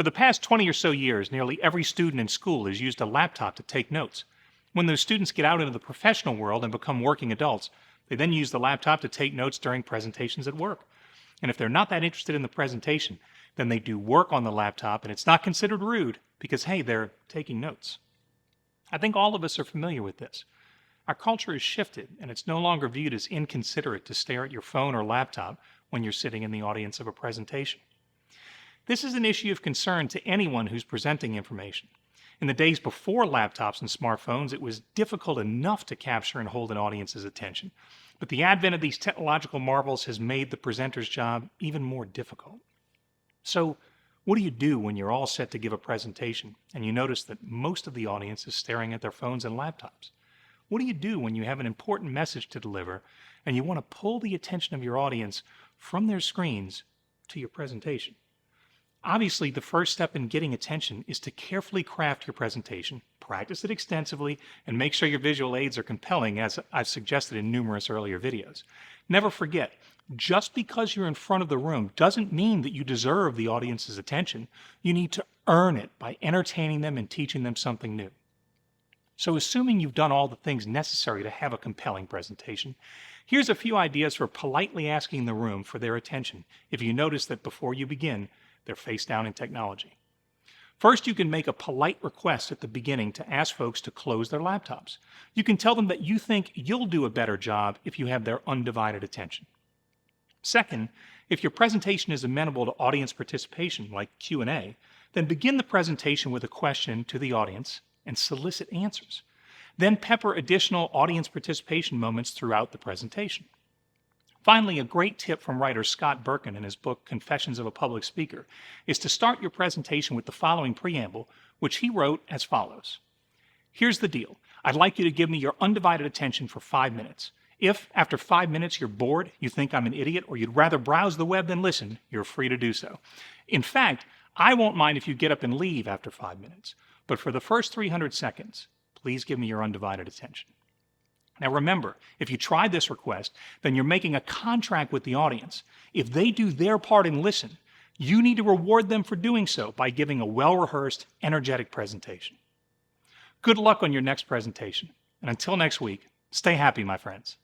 For the past 20 or so years, nearly every student in school has used a laptop to take notes. When those students get out into the professional world and become working adults, they then use the laptop to take notes during presentations at work. And if they're not that interested in the presentation, then they do work on the laptop, and it's not considered rude because, hey, they're taking notes. I think all of us are familiar with this. Our culture has shifted, and it's no longer viewed as inconsiderate to stare at your phone or laptop when you're sitting in the audience of a presentation. This is an issue of concern to anyone who's presenting information. In the days before laptops and smartphones, it was difficult enough to capture and hold an audience's attention. But the advent of these technological marvels has made the presenter's job even more difficult. So, what do you do when you're all set to give a presentation and you notice that most of the audience is staring at their phones and laptops? What do you do when you have an important message to deliver and you want to pull the attention of your audience from their screens to your presentation? Obviously, the first step in getting attention is to carefully craft your presentation, practice it extensively, and make sure your visual aids are compelling, as I've suggested in numerous earlier videos. Never forget, just because you're in front of the room doesn't mean that you deserve the audience's attention. You need to earn it by entertaining them and teaching them something new. So, assuming you've done all the things necessary to have a compelling presentation, here's a few ideas for politely asking the room for their attention if you notice that before you begin, they're face down in technology. First, you can make a polite request at the beginning to ask folks to close their laptops. You can tell them that you think you'll do a better job if you have their undivided attention. Second, if your presentation is amenable to audience participation, like Q&A, then begin the presentation with a question to the audience and solicit answers. Then pepper additional audience participation moments throughout the presentation. Finally, a great tip from writer Scott Birkin in his book Confessions of a Public Speaker is to start your presentation with the following preamble, which he wrote as follows. Here's the deal. I'd like you to give me your undivided attention for 5 minutes. If, after 5 minutes, you're bored, you think I'm an idiot, or you'd rather browse the web than listen, you're free to do so. In fact, I won't mind if you get up and leave after 5 minutes. But for the first 300 seconds, please give me your undivided attention. Now remember, if you try this request, then you're making a contract with the audience. If they do their part and listen, you need to reward them for doing so by giving a well-rehearsed, energetic presentation. Good luck on your next presentation, and until next week, stay happy, my friends.